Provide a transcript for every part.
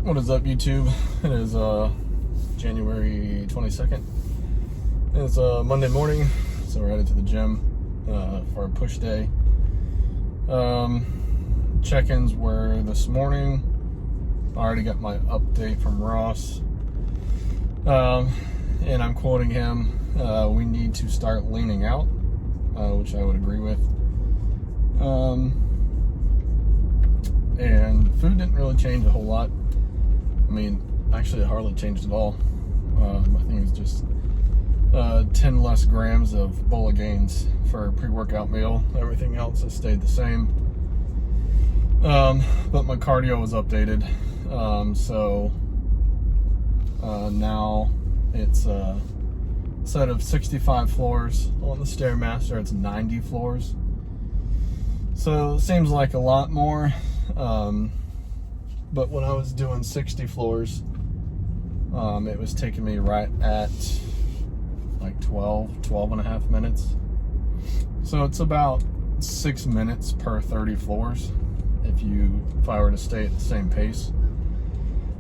What is up, YouTube? It is January 22nd. It's Monday morning, so we're headed to the gym for a push day. Check-ins were this morning. I already got my update from Ross, and I'm quoting him, we need to start leaning out, which I would agree with. And food didn't really change a whole lot. I mean, actually, it hardly changed at all. I think it's just 10 less grams of bowl of gains for a pre-workout meal. Everything else has stayed the same. But my cardio was updated. So now it's instead of 65 floors on the Stairmaster, it's 90 floors. So it seems like a lot more. But when I was doing 60 floors, it was taking me right at like 12 and a half minutes. So it's about 6 minutes per 30 floors if I were to stay at the same pace.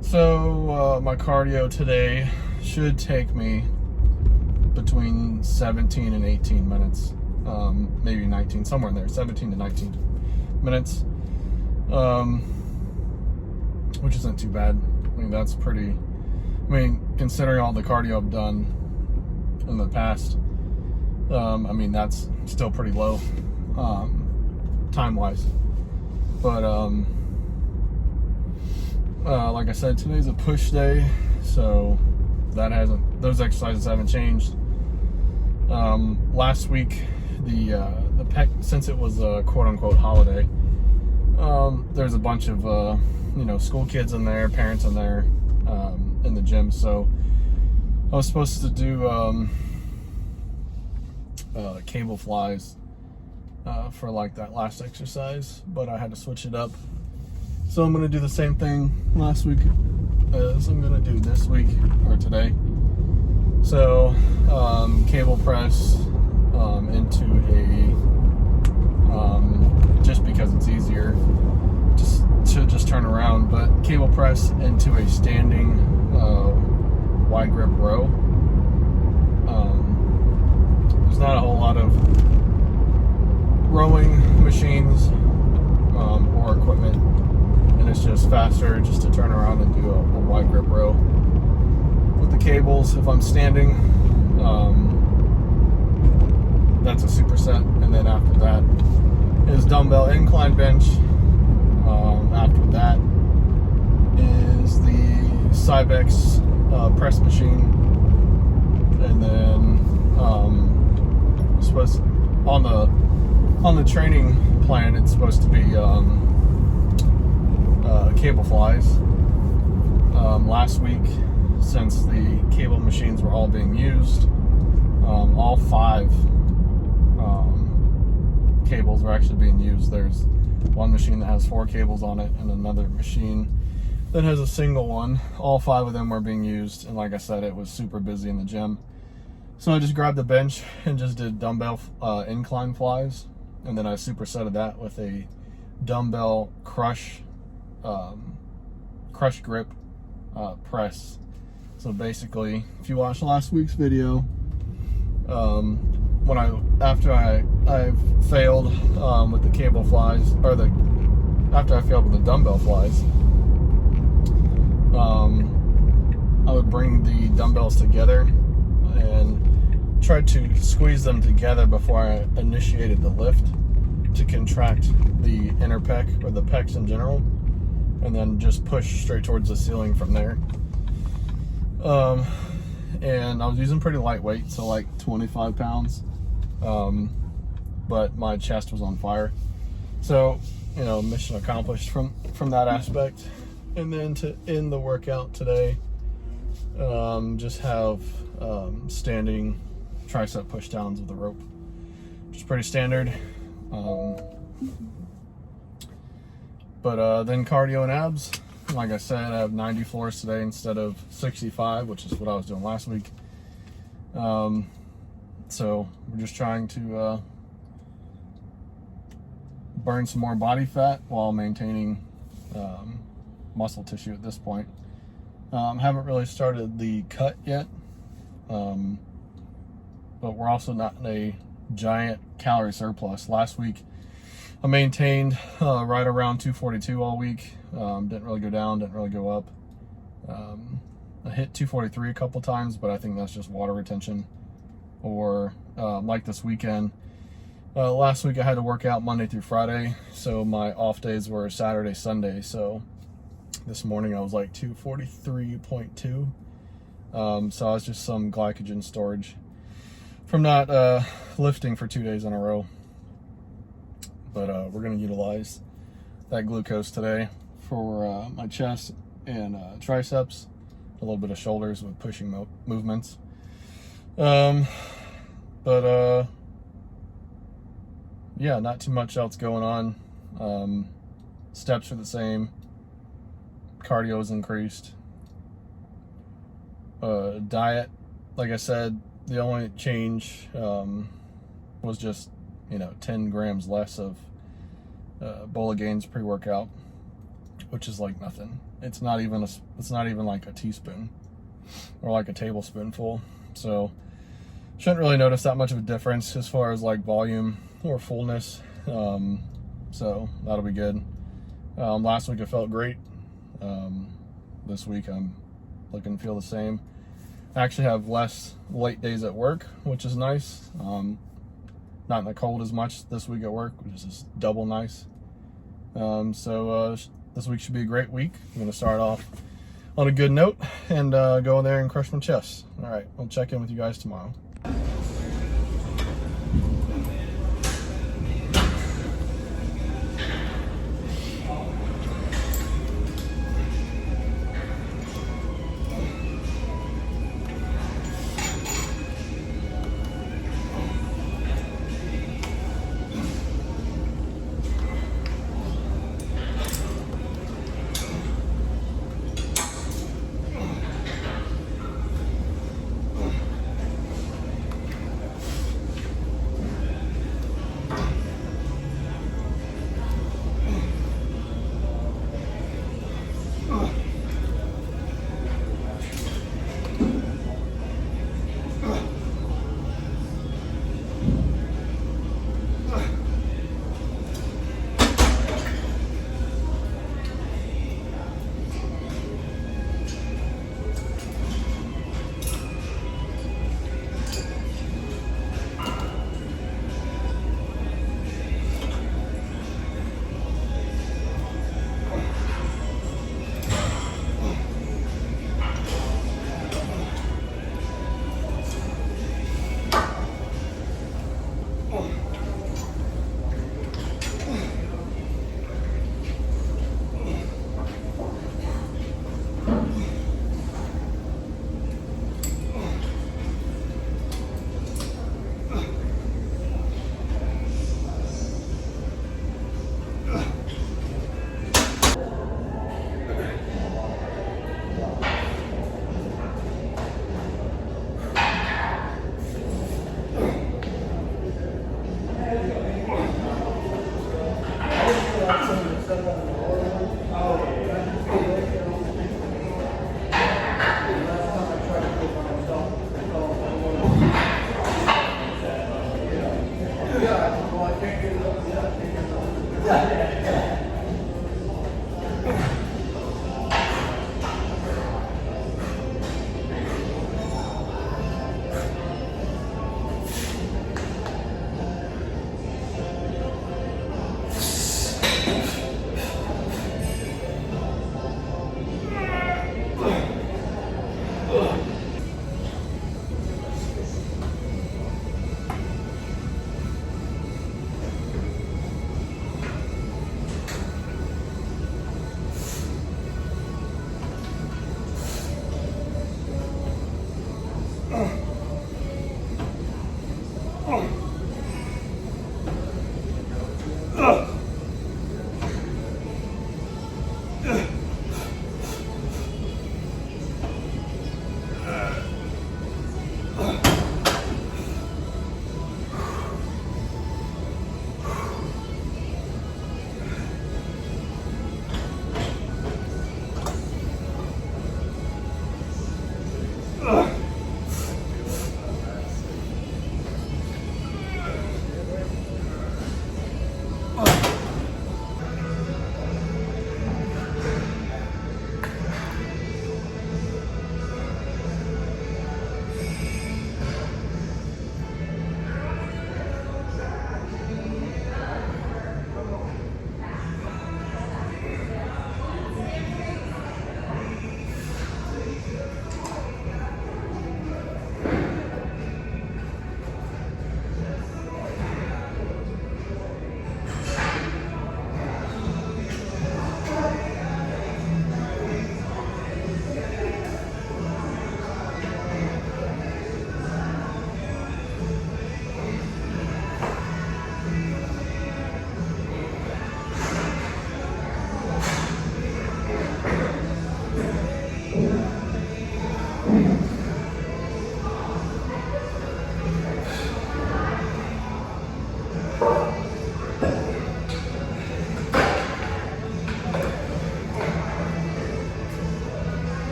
So my cardio today should take me between 17 and 18 minutes, maybe 19, somewhere in there, 17 to 19 minutes. Which isn't too bad. I mean, that's pretty, considering all the cardio I've done in the past, I mean, that's still pretty low, time-wise. But, like I said, today's a push day, so those exercises haven't changed. Last week, the pec, since it was a quote-unquote holiday, there's a bunch of, school kids in there, parents in there, in the gym. So I was supposed to do cable flies for like that last exercise, but I had to switch it up. So I'm gonna do the same thing last week as I'm gonna do this week or today. So cable press into a just because it's easier to turn around, but cable press into a standing wide grip row. There's not a whole lot of rowing machines or equipment, and it's just faster just to turn around and do a wide grip row. With the cables, if I'm standing, that's a superset, and then after that is dumbbell incline bench. After that is the Cybex press machine, and then supposed on the training plan, it's supposed to be cable flies. Last week, since the cable machines were all being used, all 5 cables are actually being used. There's one machine that has 4 cables on it and another machine that has a single one. All 5 of them were being used, and like I said, it was super busy in the gym. So I just grabbed the bench and just did dumbbell incline flies, and then I supersetted that with a dumbbell crush grip press. So basically, if you watched last week's video, after I failed with the cable flies, or after I failed with the dumbbell flies, I would bring the dumbbells together and try to squeeze them together before I initiated the lift to contract the inner pec, or the pecs in general, and then just push straight towards the ceiling from there. And I was using pretty lightweight, so like 25 pounds, but my chest was on fire. So, mission accomplished from that aspect. And then to end the workout today, just have standing tricep push downs with a rope, which is pretty standard. But then cardio and abs. Like I said, I have 90 floors today instead of 65, which is what I was doing last week. So we're just trying to burn some more body fat while maintaining muscle tissue at this point. Haven't really started the cut yet, but we're also not in a giant calorie surplus. Last week I maintained right around 242 all week. Didn't really go down, didn't really go up. I hit 243 a couple times, but I think that's just water retention. Or like this weekend, last week I had to work out Monday through Friday, so my off days were Saturday, Sunday. So this morning I was like 243.2. So I was just some glycogen storage from not lifting for 2 days in a row. But we're going to utilize that glucose today for my chest and triceps, a little bit of shoulders with pushing movements. Yeah, not too much else going on. Steps are the same. Cardio is increased. Diet, like I said, the only change was just 10 grams less of Bola Gains pre-workout, which is like nothing. It's not even like a teaspoon or like a tablespoonful. So shouldn't really notice that much of a difference as far as like volume or fullness. So that'll be good. Last week I felt great. This week I'm looking to feel the same. I actually have less late days at work, which is nice. Not in the cold as much this week at work, which is just double nice. So this week should be a great week. I'm going to start off on a good note and go in there and crush my chest. All right, I'll check in with you guys tomorrow.